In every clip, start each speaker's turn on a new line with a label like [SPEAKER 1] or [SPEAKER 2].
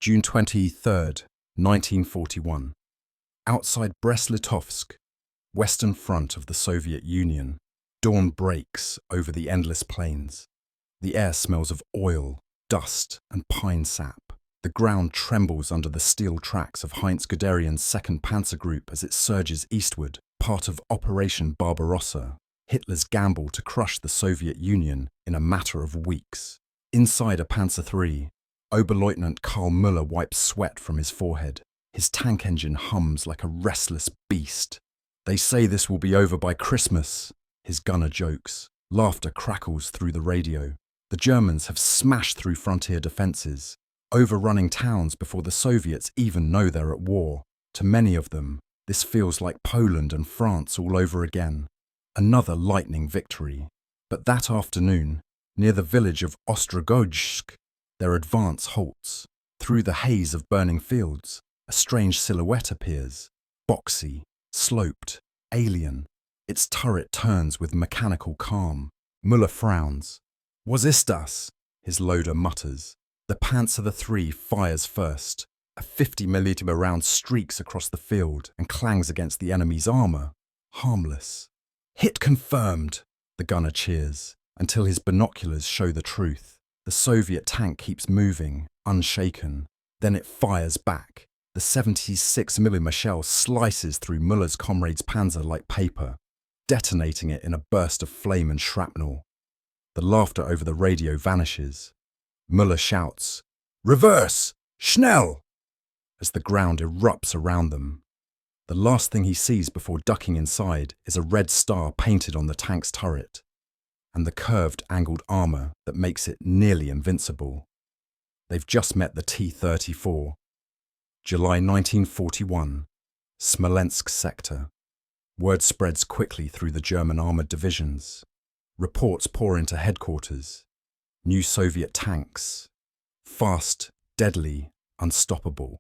[SPEAKER 1] June 23rd, 1941. Outside Brest-Litovsk, western front of the Soviet Union, dawn breaks over the endless plains. The air smells of oil, dust, and pine sap. The ground trembles under the steel tracks of Heinz Guderian's 2nd Panzer Group as it surges eastward, part of Operation Barbarossa, Hitler's gamble to crush the Soviet Union in a matter of weeks. Inside a Panzer III, Oberleutnant Karl Müller wipes sweat from his forehead. His tank engine hums like a restless beast. "They say this will be over by Christmas," his gunner jokes. Laughter crackles through the radio. The Germans have smashed through frontier defences, overrunning towns before the Soviets even know they're at war. To many of them, this feels like Poland and France all over again. Another lightning victory. But that afternoon, near the village of Ostrogojsk, their advance halts. Through the haze of burning fields, a strange silhouette appears, boxy, sloped, alien. Its turret turns with mechanical calm. Müller frowns. "Was ist das?" his loader mutters. The Panzer III fires first. A 50mm round streaks across the field and clangs against the enemy's armour. Harmless. "Hit confirmed," the gunner cheers, until his binoculars show the truth. The Soviet tank keeps moving, unshaken. Then it fires back. The 76mm shell slices through Müller's comrade's panzer like paper, detonating it in a burst of flame and shrapnel. The laughter over the radio vanishes. Müller shouts, "Reverse! Schnell!" as the ground erupts around them. The last thing he sees before ducking inside is a red star painted on the tank's turret, and the curved, angled armour that makes it nearly invincible. They've just met the T-34. July 1941, Smolensk sector. Word spreads quickly through the German armoured divisions. Reports pour into headquarters. New Soviet tanks. Fast, deadly, unstoppable.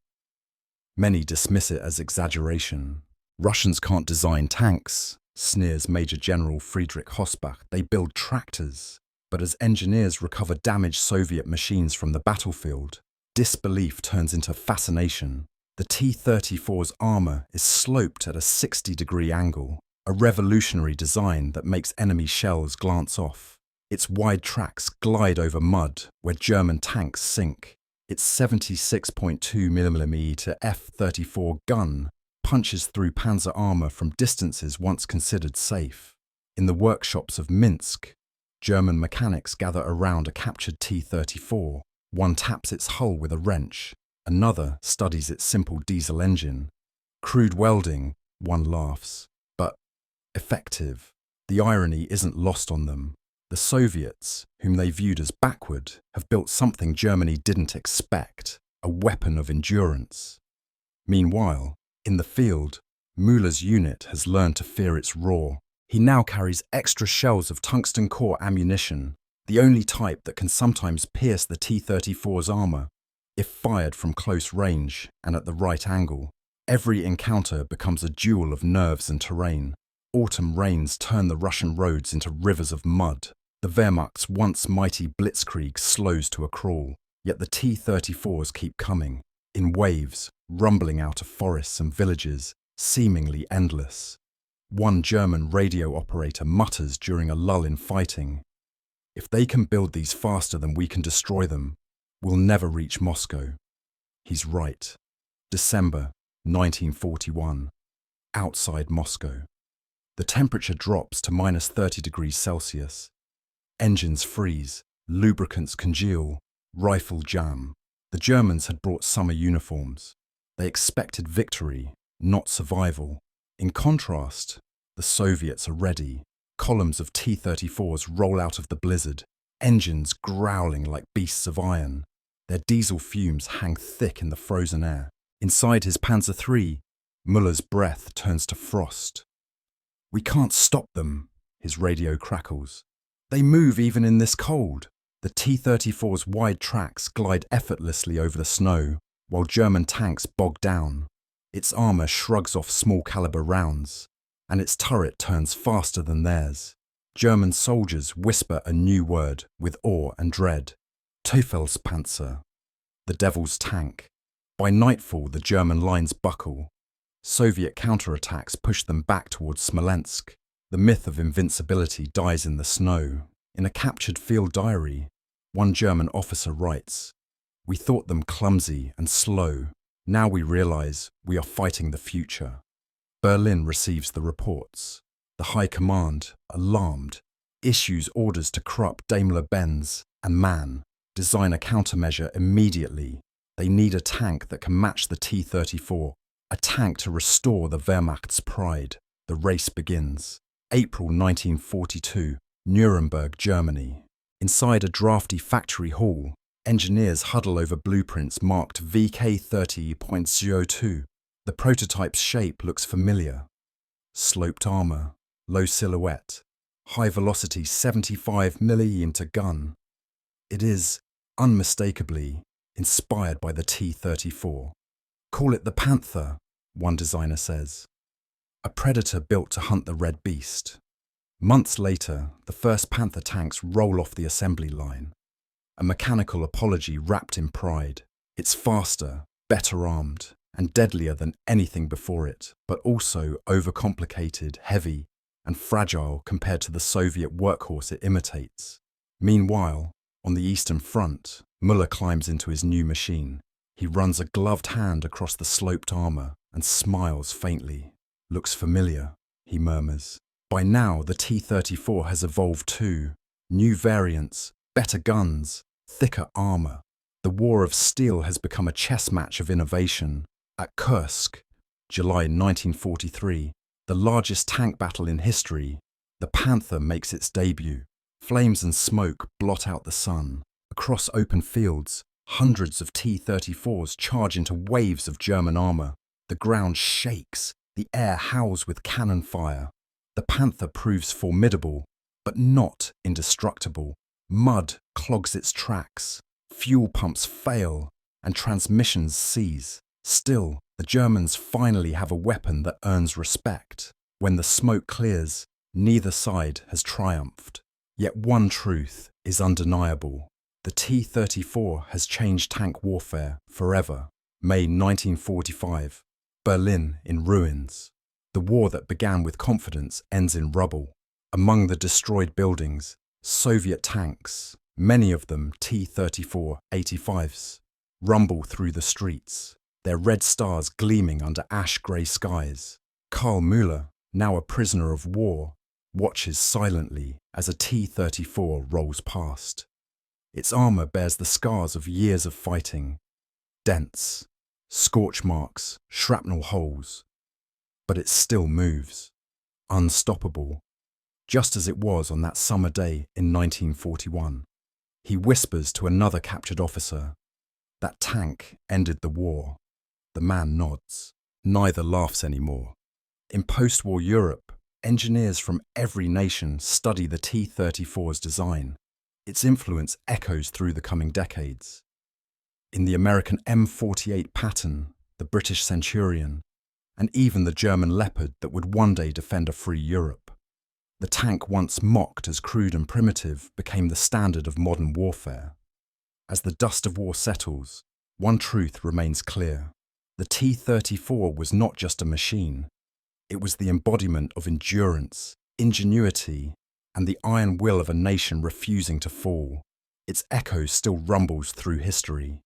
[SPEAKER 1] Many dismiss it as exaggeration. "Russians can't design tanks," sneers Major General Friedrich Hossbach. "They build tractors." But as engineers recover damaged Soviet machines from the battlefield, disbelief turns into fascination. The T-34's armour is sloped at a 60-degree angle, a revolutionary design that makes enemy shells glance off. Its wide tracks glide over mud where German tanks sink. Its 76.2mm F-34 gun punches through panzer armour from distances once considered safe. In the workshops of Minsk, German mechanics gather around a captured T-34. One taps its hull with a wrench, another studies its simple diesel engine. Crude welding, one laughs, but effective. The irony isn't lost on them. The Soviets, whom they viewed as backward, have built something Germany didn't expect, a weapon of endurance. Meanwhile, in the field, Müller's unit has learned to fear its roar. He now carries extra shells of tungsten core ammunition, the only type that can sometimes pierce the T-34's armour. If fired from close range and at the right angle, every encounter becomes a duel of nerves and terrain. Autumn rains turn the Russian roads into rivers of mud. The Wehrmacht's once mighty blitzkrieg slows to a crawl, yet the T-34s keep coming, in waves, rumbling out of forests and villages, seemingly endless. One German radio operator mutters during a lull in fighting, "If they can build these faster than we can destroy them, we'll never reach Moscow." He's right. December 1941. Outside Moscow. The temperature drops to minus 30 degrees Celsius. Engines freeze, lubricants congeal, rifle jam. The Germans had brought summer uniforms. They expected victory, not survival. In contrast, the Soviets are ready. Columns of T-34s roll out of the blizzard, engines growling like beasts of iron. Their diesel fumes hang thick in the frozen air. Inside his Panzer III, Müller's breath turns to frost. "We can't stop them," his radio crackles. "They move even in this cold." The T-34's wide tracks glide effortlessly over the snow, while German tanks bog down. Its armour shrugs off small-caliber rounds, and its turret turns faster than theirs. German soldiers whisper a new word with awe and dread. Teufelspanzer, the devil's tank. By nightfall, the German lines buckle. Soviet counterattacks push them back towards Smolensk. The myth of invincibility dies in the snow. In a captured field diary, one German officer writes, "We thought them clumsy and slow. Now we realize we are fighting the future." Berlin receives the reports. The High Command, alarmed, issues orders to Krupp, Daimler-Benz, and MAN design a countermeasure immediately. They need a tank that can match the T-34, a tank to restore the Wehrmacht's pride. The race begins. April 1942, Nuremberg, Germany. Inside a drafty factory hall, engineers huddle over blueprints marked VK30.02. The prototype's shape looks familiar. Sloped armour, low silhouette, high velocity 75mm gun. It is, unmistakably, inspired by the T-34. "Call it the Panther," one designer says. A predator built to hunt the red beast. Months later, the first Panther tanks roll off the assembly line. A mechanical apology wrapped in pride. It's faster, better armed, and deadlier than anything before it, but also overcomplicated, heavy, and fragile compared to the Soviet workhorse it imitates. Meanwhile, on the Eastern Front, Müller climbs into his new machine. He runs a gloved hand across the sloped armour and smiles faintly. "Looks familiar," he murmurs. By now, the T-34 has evolved too. New variants, better guns, thicker armour. The war of steel has become a chess match of innovation. At Kursk, July 1943, the largest tank battle in history, the Panther makes its debut. Flames and smoke blot out the sun. Across open fields, hundreds of T-34s charge into waves of German armour. The ground shakes, the air howls with cannon fire. The Panther proves formidable, but not indestructible. Mud clogs its tracks, fuel pumps fail, and transmissions seize. Still, the Germans finally have a weapon that earns respect. When the smoke clears, neither side has triumphed. Yet one truth is undeniable. The T-34 has changed tank warfare forever. May 1945, Berlin in ruins. The war that began with confidence ends in rubble. Among the destroyed buildings, Soviet tanks, many of them T-34-85s, rumble through the streets, their red stars gleaming under ash-grey skies. Karl Müller, now a prisoner of war, watches silently as a T-34 rolls past. Its armour bears the scars of years of fighting, dents, scorch marks, shrapnel holes. But it still moves, unstoppable, just as it was on that summer day in 1941. He whispers to another captured officer, "That tank ended the war." The man nods. Neither laughs anymore. In post-war Europe, engineers from every nation study the T-34's design. Its influence echoes through the coming decades. In the American M48 Patton, the British Centurion, and even the German Leopard that would one day defend a free Europe. The tank once mocked as crude and primitive became the standard of modern warfare. As the dust of war settles, one truth remains clear. The T-34 was not just a machine. It was the embodiment of endurance, ingenuity, and the iron will of a nation refusing to fall. Its echo still rumbles through history.